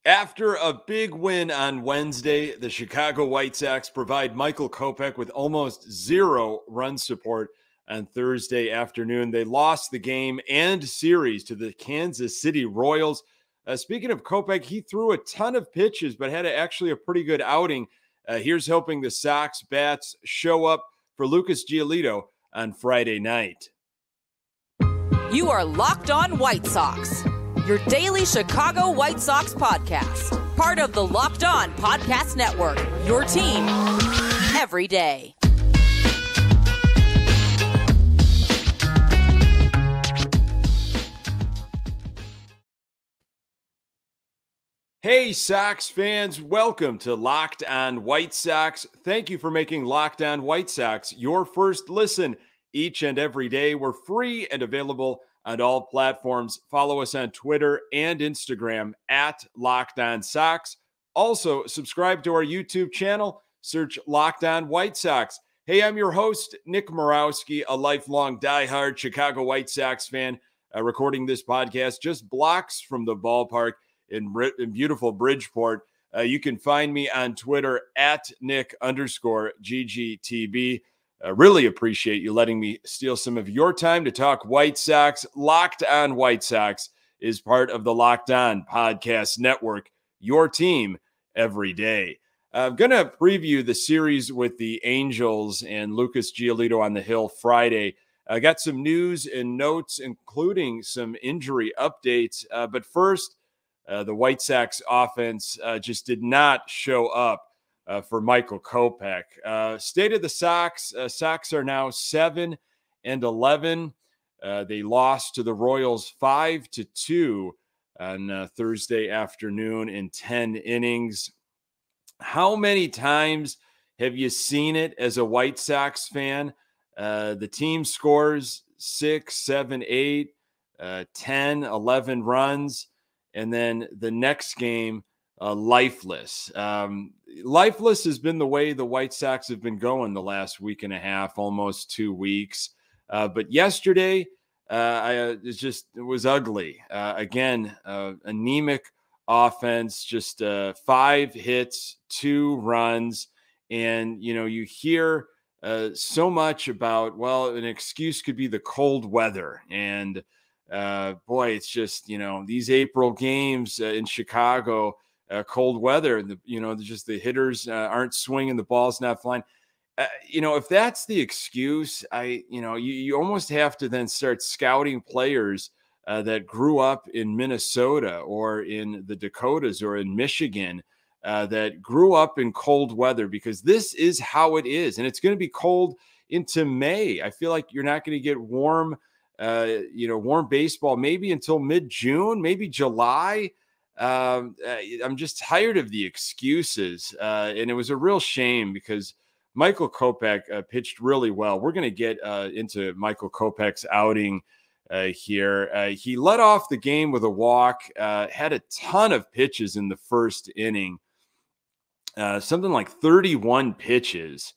After a big win on Wednesday, the Chicago White Sox provide Michael Kopech with almost zero run support on Thursday afternoon. They lost the game and series to the Kansas City Royals. Speaking of Kopech, he threw a ton of pitches, but had actually a pretty good outing. Here's hoping the Sox bats show up for Lucas Giolito on Friday night. You are Locked On White Sox, your daily Chicago White Sox podcast. Part of the Locked On Podcast Network, your team every day. Hey, Sox fans, welcome to Locked On White Sox. Thank you for making Locked On White Sox your first listen each and every day. We're free and available on all platforms. Follow us on Twitter and Instagram at Locked On Sox. Also, subscribe to our YouTube channel. Search Locked On White Sox. Hey, I'm your host, Nick Morawski, a lifelong diehard Chicago White Sox fan, recording this podcast just blocks from the ballpark in beautiful Bridgeport. You can find me on Twitter at Nick_GGTB. Really appreciate you letting me steal some of your time to talk White Sox. Locked On White Sox is part of the Locked On Podcast Network, your team every day. I'm going to preview the series with the Angels and Lucas Giolito on the Hill Friday. I got some news and notes, including some injury updates. But first, the White Sox offense just did not show up for Michael Kopech. State of the Sox, Sox are now 7-11. They lost to the Royals 5-2 on Thursday afternoon in 10 innings. How many times have you seen it as a White Sox fan? The team scores 6, 7, 8, 10, 11 runs. And then the next game, lifeless. Lifeless has been the way the White Sox have been going the last week and a half, almost 2 weeks. But yesterday, it was ugly. Again, anemic offense, just 5 hits, 2 runs. And, you hear so much about, well, an excuse could be the cold weather. And boy, it's just, these April games in Chicago, cold weather, just the hitters aren't swinging, the ball's not flying. If that's the excuse, you almost have to then start scouting players that grew up in Minnesota or in the Dakotas or in Michigan that grew up in cold weather, because this is how it is. And it's going to be cold into May. I feel like you're not going to get warm baseball maybe until mid-June, maybe July. I'm just tired of the excuses. And it was a real shame because Michael Kopech pitched really well. We're going to get into Michael Kopech's outing here. He led off the game with a walk, had a ton of pitches in the first inning, something like 31 pitches.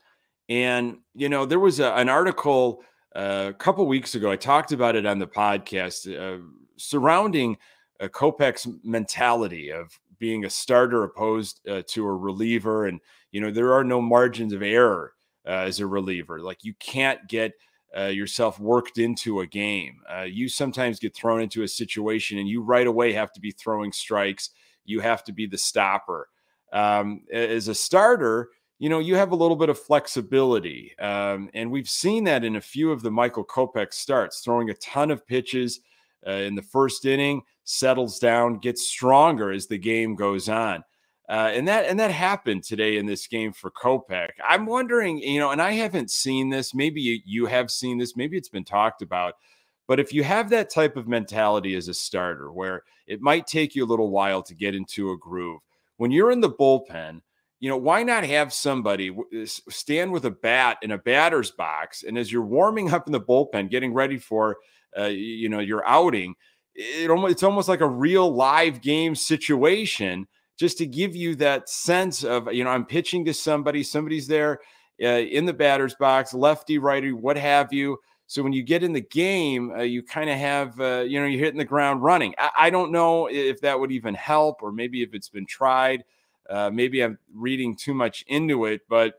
And, there was an article a couple weeks ago, I talked about it on the podcast, surrounding Kopech's mentality of being a starter opposed to a reliever. And, there are no margins of error as a reliever. Like, you can't get yourself worked into a game. You sometimes get thrown into a situation and you right away have to be throwing strikes. You have to be the stopper. As a starter, you have a little bit of flexibility. And we've seen that in a few of the Michael Kopech starts, throwing a ton of pitches in the first inning, settles down, gets stronger as the game goes on. And that happened today in this game for Kopech. I'm wondering, and I haven't seen this, maybe you have seen this, maybe it's been talked about, but if you have that type of mentality as a starter where it might take you a little while to get into a groove, when you're in the bullpen, why not have somebody stand with a bat in a batter's box, and as you're warming up in the bullpen, getting ready for, your outing, it's almost like a real live game situation, just to give you that sense of, I'm pitching to somebody's there in the batter's box, lefty, righty, what have you. So when you get in the game, you kind of have, you're hitting the ground running. I don't know if that would even help, or maybe if it's been tried. Maybe I'm reading too much into it, but,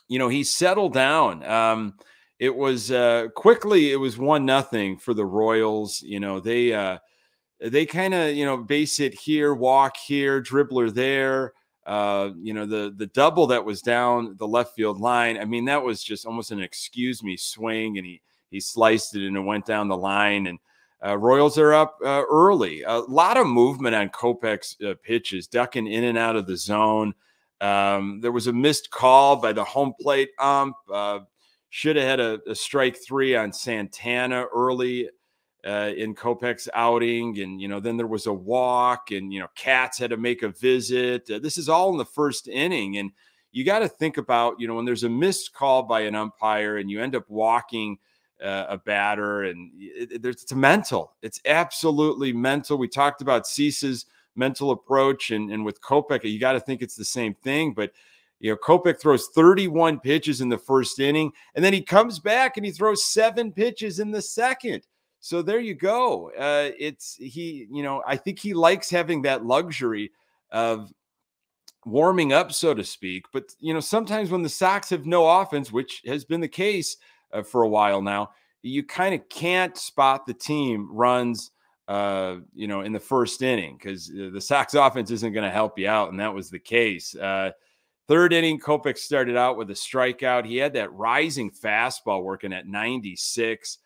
he settled down. It was quickly, it was 1-0 for the Royals. They kind of, base it here, walk here, dribbler there. The double that was down the left field line. I mean, that was just almost an excuse me swing, and he sliced it and it went down the line. And Royals are up early. A lot of movement on Kopech's pitches, ducking in and out of the zone. There was a missed call by the home plate ump. Should have had a strike 3 on Santana early in Kopech's outing. And, then there was a walk, and, Katz had to make a visit. This is all in the first inning. And you got to think about, when there's a missed call by an umpire and you end up walking a batter, and it's mental. It's absolutely mental. We talked about Cease's mental approach, and with Kopech, you got to think it's the same thing. But Kopech throws 31 pitches in the first inning, and then he comes back and he throws 7 pitches in the second. So there you go. I think he likes having that luxury of warming up, so to speak. But, sometimes when the Sox have no offense, which has been the case for a while now, you kind of can't spot the team runs, in the first inning, because the Sox offense isn't going to help you out. And that was the case. Third inning, Kopech started out with a strikeout. He had that rising fastball working at 96.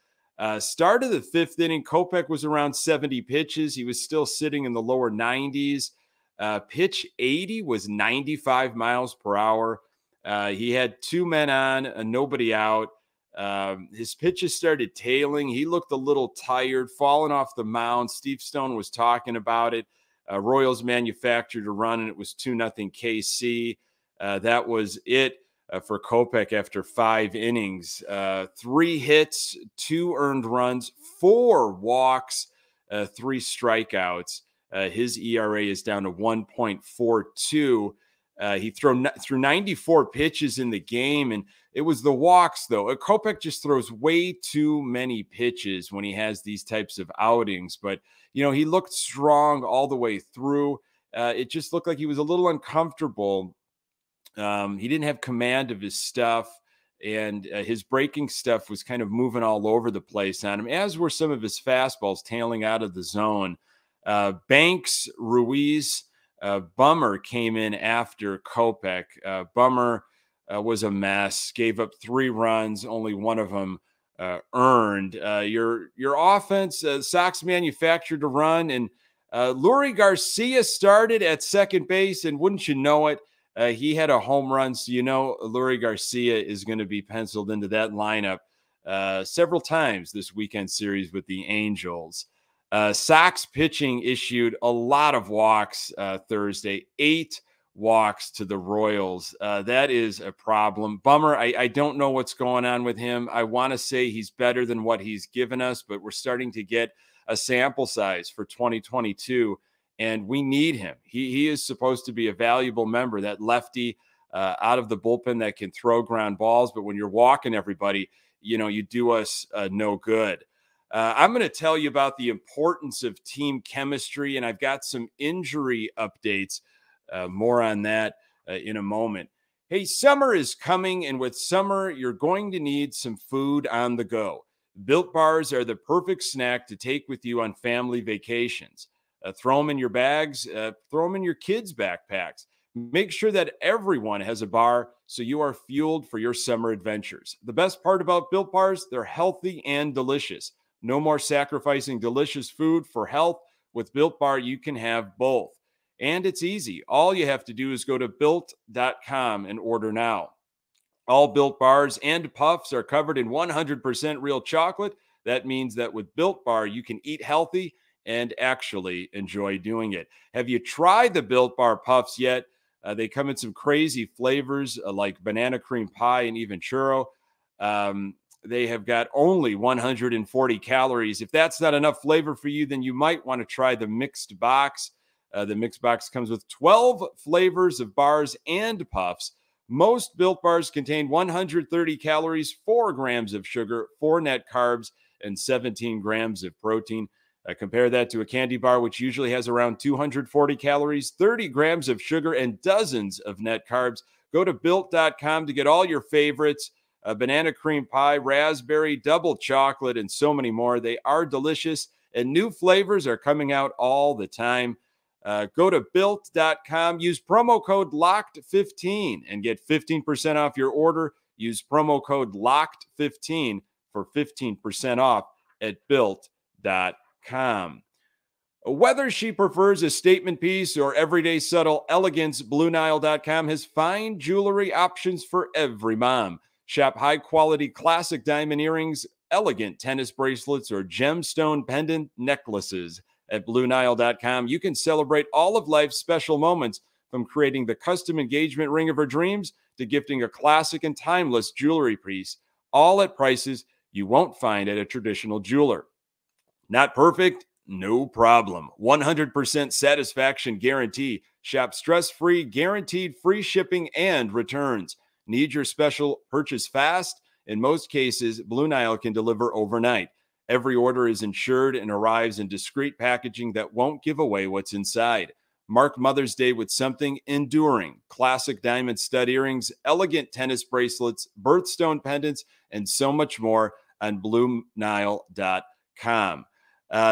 Start of the 5th inning, Kopech was around 70 pitches. He was still sitting in the lower 90s. Pitch 80 was 95 miles per hour. He had 2 men on, nobody out. His pitches started tailing. He looked a little tired, falling off the mound. Steve Stone was talking about it. Royals manufactured a run, and it was 2-0 KC. That was it for Kopech after 5 innings. 3 hits, 2 earned runs, 4 walks, 3 strikeouts. His ERA is down to 1.42. He threw 94 pitches in the game, and it was the walks, though. Kopech just throws way too many pitches when he has these types of outings. But, he looked strong all the way through. It just looked like he was a little uncomfortable. He didn't have command of his stuff, and his breaking stuff was kind of moving all over the place on him, as were some of his fastballs tailing out of the zone. Banks, Ruiz, Bummer came in after Kopech. Bummer was a mess, gave up 3 runs, only 1 of them earned. Your offense, Sox manufactured a run, and Lurie Garcia started at second base, and wouldn't you know it, he had a home run. So, Lurie Garcia is going to be penciled into that lineup several times this weekend series with the Angels. Sox pitching issued a lot of walks Thursday, 8 walks to the Royals. That is a problem. Bummer. I don't know what's going on with him. I want to say he's better than what he's given us, but we're starting to get a sample size for 2022, and we need him. He is supposed to be a valuable member, that lefty out of the bullpen that can throw ground balls, but when you're walking everybody, you do us no good. I'm going to tell you about the importance of team chemistry, and I've got some injury updates. More on that in a moment. Hey, summer is coming, and with summer, you're going to need some food on the go. Built Bars are the perfect snack to take with you on family vacations. Throw them in your bags, throw them in your kids' backpacks. Make sure that everyone has a bar so you are fueled for your summer adventures. The best part about Built Bars, they're healthy and delicious. No more sacrificing delicious food for health. With Built Bar, you can have both. And it's easy. All you have to do is go to Built.com and order now. All Built Bars and Puffs are covered in 100% real chocolate. That means that with Built Bar, you can eat healthy and actually enjoy doing it. Have you tried the Built Bar Puffs yet? They come in some crazy flavors like banana cream pie and even churro. They have got only 140 calories. If that's not enough flavor for you, then you might want to try the mixed box. The mixed box comes with 12 flavors of bars and puffs, Most Built Bars contain 130 calories, 4 grams of sugar, 4 net carbs, and 17 grams of protein. Compare that to a candy bar, which usually has around 240 calories, 30 grams of sugar, and dozens of net carbs. Go to Built.com to get all your favorites, banana cream pie, raspberry, double chocolate, and so many more. They are delicious, and new flavors are coming out all the time. Go to Built.com, use promo code LOCKED15 and get 15% off your order. Use promo code LOCKED15 for 15% off at Built.com. Whether she prefers a statement piece or everyday subtle elegance, BlueNile.com has fine jewelry options for every mom. Shop high-quality classic diamond earrings, elegant tennis bracelets, or gemstone pendant necklaces. At BlueNile.com, you can celebrate all of life's special moments, from creating the custom engagement ring of her dreams to gifting a classic and timeless jewelry piece, all at prices you won't find at a traditional jeweler. Not perfect? No problem. 100% satisfaction guarantee. Shop stress-free, guaranteed free shipping and returns. Need your special purchase fast? In most cases, Blue Nile can deliver overnight. Every order is insured and arrives in discreet packaging that won't give away what's inside. Mark Mother's Day with something enduring. Classic diamond stud earrings, elegant tennis bracelets, birthstone pendants, and so much more on BlueNile.com.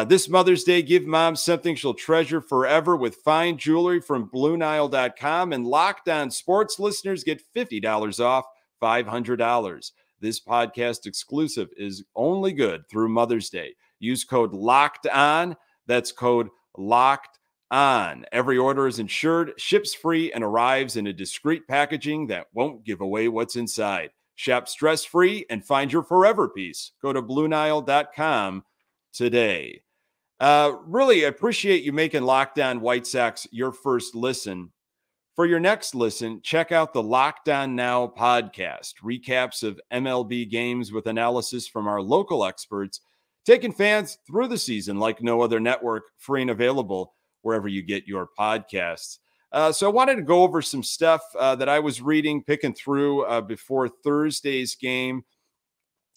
This Mother's Day, give mom something she'll treasure forever with fine jewelry from BlueNile.com. And Locked On Sports listeners get $50 off $500. This podcast exclusive is only good through Mother's Day. Use code Locked On. That's code Locked On. Every order is insured, ships free, and arrives in a discreet packaging that won't give away what's inside. Shop stress-free and find your forever piece. Go to BlueNile.com today. Really appreciate you making Locked On White Sox your first listen. For your next listen, check out the Locked On Now podcast, recaps of MLB games with analysis from our local experts, taking fans through the season like no other network, free and available wherever you get your podcasts. So I wanted to go over some stuff that I was reading, picking through before Thursday's game.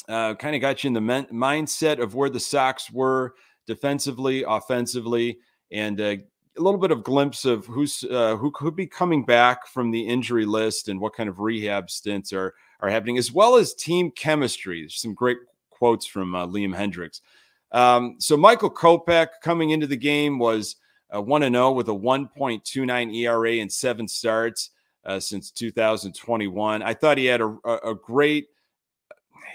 Kind of got you in the mindset of where the Sox were defensively, offensively, and a little bit of glimpse of who could be coming back from the injury list and what kind of rehab stints are happening, as well as team chemistry. There's some great quotes from Liam Hendricks. So Michael Kopech coming into the game was 1-0 with a 1.29 ERA in 7 starts since 2021. I thought he had a great.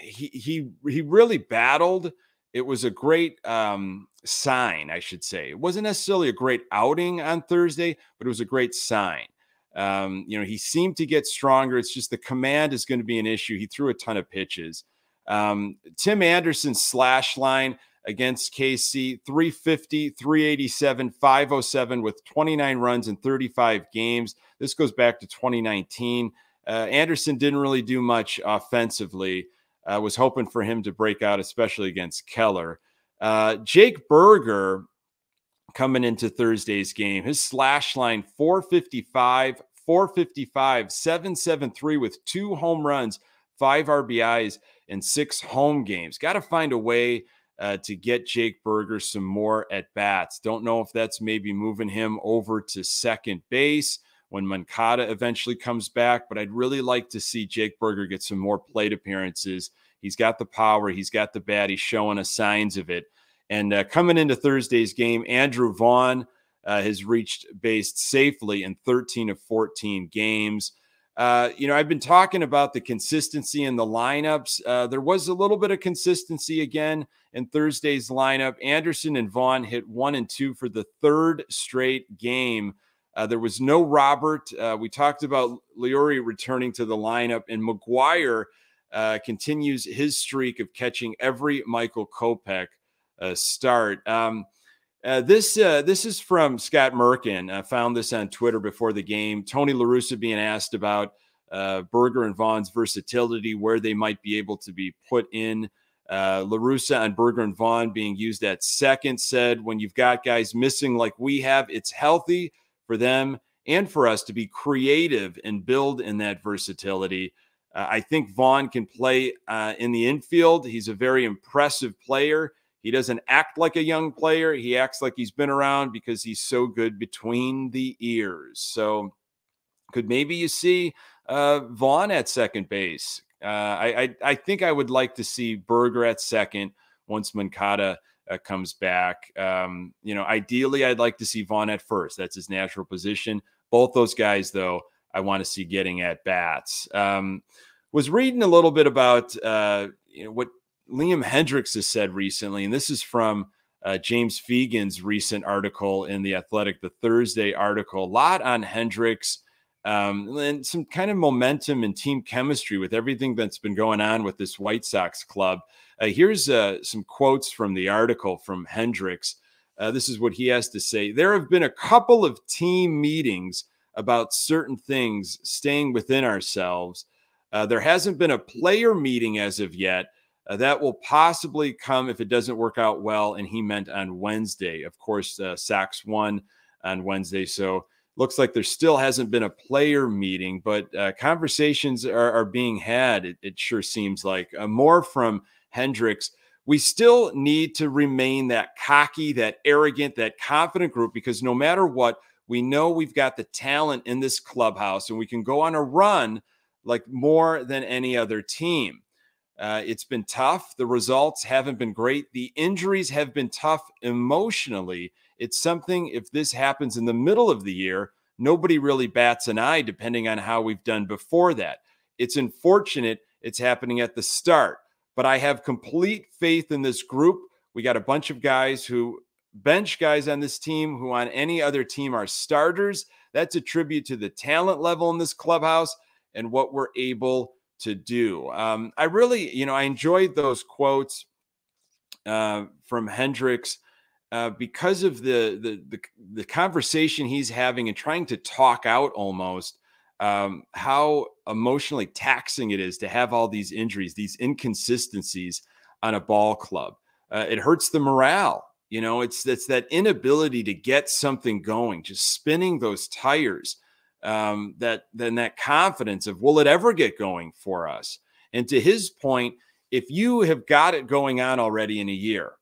He really battled. It was a great sign, I should say. It wasn't necessarily a great outing on Thursday, but it was a great sign. He seemed to get stronger. It's just the command is going to be an issue. He threw a ton of pitches. Tim Anderson's slash line against KC, 350, 387, 507 with 29 runs in 35 games. This goes back to 2019. Anderson didn't really do much offensively. I was hoping for him to break out, especially against Keller. Jake Berger coming into Thursday's game, his slash line 455, 773 with 2 home runs, 5 RBIs, and 6 home games. Got to find a way to get Jake Berger some more at bats. Don't know if that's maybe moving him over to second base when Moncada eventually comes back, but I'd really like to see Jake Berger get some more plate appearances. He's got the power. He's got the bat. He's showing us signs of it. And coming into Thursday's game, Andrew Vaughn has reached base safely in 13 of 14 games. I've been talking about the consistency in the lineups. There was a little bit of consistency again in Thursday's lineup. Anderson and Vaughn hit 1 and 2 for the 3rd straight game. There was no Robert. We talked about Leary returning to the lineup, and McGuire continues his streak of catching every Michael Kopech start. This is from Scott Merkin. I found this on Twitter before the game. Tony La Russa being asked about Berger and Vaughn's versatility, where they might be able to be put in. La Russa on Berger and Vaughn being used at second said, when you've got guys missing like we have, it's healthy for them and for us to be creative and build in that versatility. I think Vaughn can play in the infield. He's a very impressive player. He doesn't act like a young player. He acts like he's been around because he's so good between the ears. So could maybe you see Vaughn at second base? I think I would like to see Berger at second once Moncada comes back. Ideally, I'd like to see Vaughn at first. That's his natural position. Both those guys, though, I want to see getting at bats. Was reading a little bit about what Liam Hendriks has said recently, and this is from James Fegan's recent article in The Athletic, the Thursday article. A lot on Hendriks and some kind of momentum and team chemistry with everything that's been going on with this White Sox club. Here's some quotes from the article from Hendriks. This is what he has to say. There have been a couple of team meetings about certain things staying within ourselves. There hasn't been a player meeting as of yet. That will possibly come if it doesn't work out well. And he meant on Wednesday. Of course, Sox won on Wednesday. So looks like there still hasn't been a player meeting, but conversations are being had. It sure seems like more from Hendriks. We still need to remain that cocky, that arrogant, that confident group, because no matter what, we know we've got the talent in this clubhouse and we can go on a run like more than any other team. It's been tough. The results haven't been great. The injuries have been tough emotionally. It's something, if this happens in the middle of the year, nobody really bats an eye depending on how we've done before that. It's unfortunate it's happening at the start, but I have complete faith in this group. We got a bunch of guys who bench guys on this team who on any other team are starters. That's a tribute to the talent level in this clubhouse and what we're able to do. I really, I enjoyed those quotes from Hendriks because of the conversation he's having and trying to talk out almost how emotionally taxing it is to have all these injuries, these inconsistencies on a ball club. It hurts the morale. It's that inability to get something going, just spinning those tires. That confidence of, will it ever get going for us? And to his point, if you have got it going on already in a year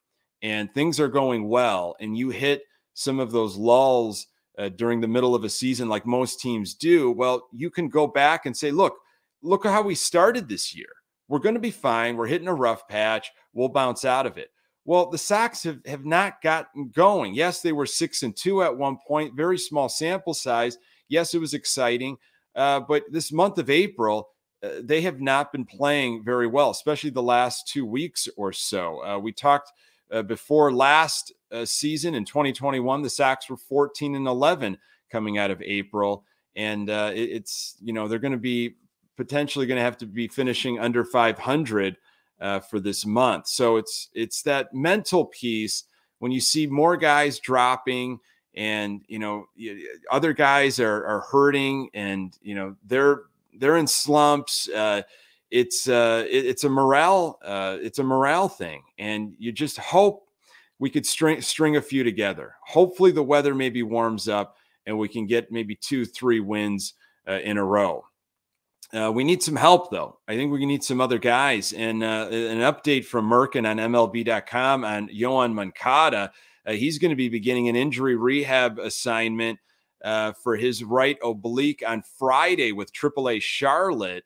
and things are going well and you hit some of those lulls during the middle of a season like most teams do, well, you can go back and say, look at how we started this year. We're going to be fine. We're hitting a rough patch. We'll bounce out of it. Well, the Sox have not gotten going. Yes, they were 6-2 at one point, very small sample size. Yes, it was exciting, but this month of April, they have not been playing very well, especially the last 2 weeks or so. We talked before last season in 2021, the Sox were 14-11 coming out of April, and it's they're going to be potentially going to have to be finishing under 500 for this month. So it's that mental piece when you see more guys dropping. And, other guys are hurting and, they're in slumps. It's a morale thing. And you just hope we could string a few together. Hopefully the weather maybe warms up and we can get maybe 2-3 wins in a row. We need some help, though. I think we need some other guys. And an update from Merkin on MLB.com on Yoan Moncada. He's going to be beginning an injury rehab assignment for his right oblique on Friday with AAA Charlotte.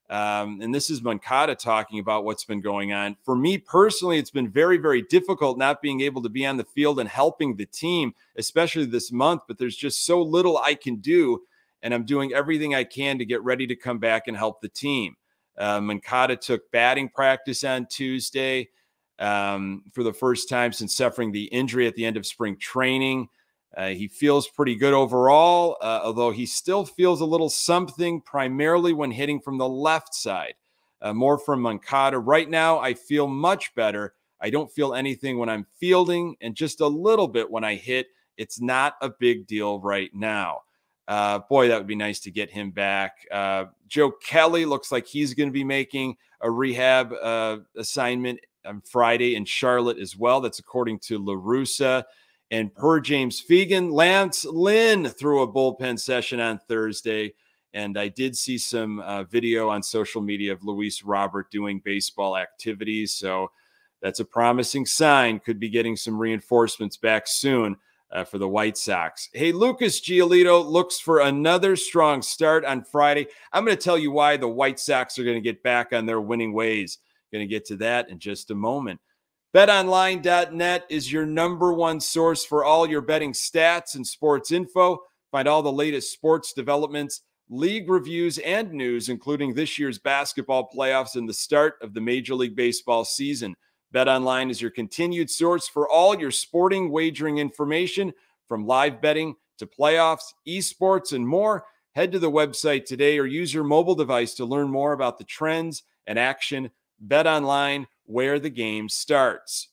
And this is Moncada talking about what's been going on. For me personally, it's been very, very difficult not being able to be on the field and helping the team, especially this month. But there's just so little I can do. And I'm doing everything I can to get ready to come back and help the team. Moncada took batting practice on Tuesday. For the first time since suffering the injury at the end of spring training. He feels pretty good overall, although he still feels a little something, primarily when hitting from the left side. More from Moncada. Right now, I feel much better. I don't feel anything when I'm fielding, and just a little bit when I hit. It's not a big deal right now. Boy, that would be nice to get him back. Joe Kelly looks like he's going to be making a rehab assignment on Friday in Charlotte as well. That's according to La Russa. And per James Fegan, Lance Lynn threw a bullpen session on Thursday. And I did see some video on social media of Luis Robert doing baseball activities. So that's a promising sign. Could be getting some reinforcements back soon for the White Sox. Hey, Lucas Giolito looks for another strong start on Friday. I'm going to tell you why the White Sox are going to get back on their winning ways. Going to get to that in just a moment. BetOnline.net is your number one source for all your betting stats and sports info. Find all the latest sports developments, league reviews, and news, including this year's basketball playoffs and the start of the Major League Baseball season. BetOnline is your continued source for all your sporting wagering information, from live betting to playoffs, esports, and more. Head to the website today or use your mobile device to learn more about the trends and action. BetOnline, where the game starts.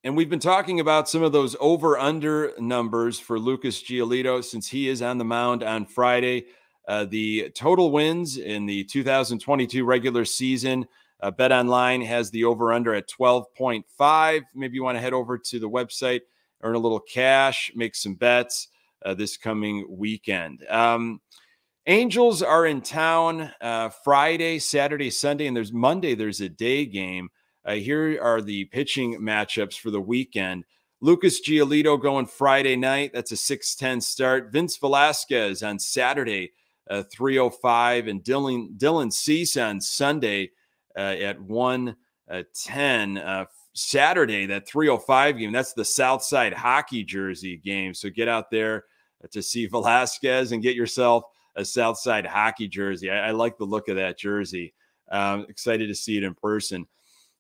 And we've been talking about some of those over-under numbers for Lucas Giolito since he is on the mound on Friday. The total wins in the 2022 regular season, BetOnline has the over-under at 12.5. Maybe you want to head over to the website, earn a little cash, make some bets this coming weekend. Angels are in town Friday, Saturday, Sunday, and there's Monday. There's a day game. Here are the pitching matchups for the weekend. Lucas Giolito going Friday night. That's a 6:10 start. Vince Velasquez on Saturday, 3:05, and Dylan Cease on Sunday at 1:10. Saturday, that 3:05 game. That's the Southside hockey jersey game. So get out there to see Velasquez and get yourself a Southside hockey jersey. I like the look of that jersey. Excited to see it in person.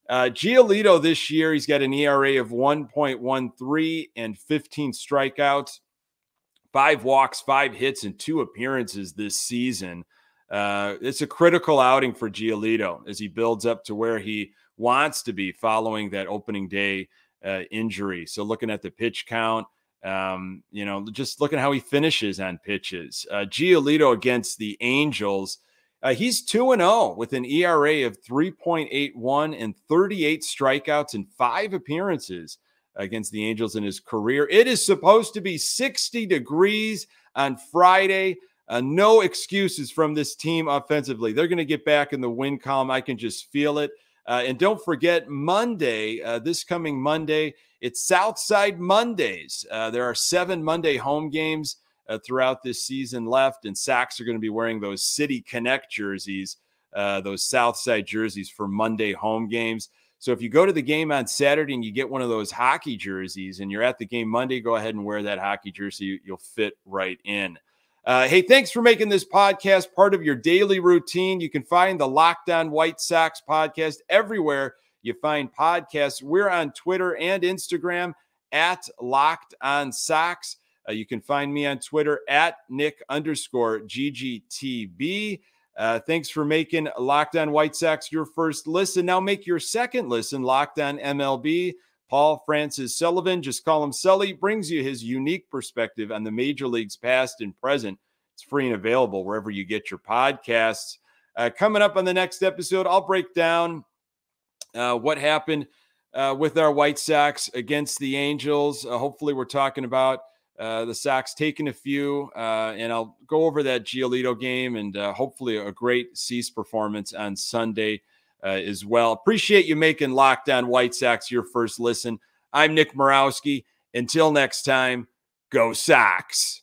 Giolito this year, he's got an ERA of 1.13 and 15 strikeouts, 5 walks, 5 hits, and 2 appearances this season. It's a critical outing for Giolito as he builds up to where he wants to be following that opening day injury. So looking at the pitch count, just looking at how he finishes on pitches. Giolito against the Angels, he's 2-0 with an ERA of 3.81 and 38 strikeouts and 5 appearances against the Angels in his career. It is supposed to be 60 degrees on Friday. No excuses from this team offensively. They're going to get back in the win column. I can just feel it. And don't forget Monday, this coming Monday, it's Southside Mondays. There are 7 Monday home games throughout this season left, and Sox are going to be wearing those City Connect jerseys, those Southside jerseys for Monday home games. So if you go to the game on Saturday and you get one of those hockey jerseys and you're at the game Monday, go ahead and wear that hockey jersey. You'll fit right in. Hey, thanks for making this podcast part of your daily routine. You can find the Locked On White Sox podcast everywhere you find podcasts. We're on Twitter and Instagram at Locked On Sox. You can find me on Twitter at Nick_GGTB. Thanks for making Locked On White Sox your first listen. Now make your second listen Locked On MLB. Paul Francis Sullivan, just call him Sully, brings you his unique perspective on the major leagues past and present. It's free and available wherever you get your podcasts. Coming up on the next episode, I'll break down what happened with our White Sox against the Angels. Hopefully we're talking about the Sox taking a few, and I'll go over that Giolito game and hopefully a great Cease performance on Sunday as well. Appreciate you making Locked On White Sox your first listen. I'm Nick Morawski. Until next time, Go Sox.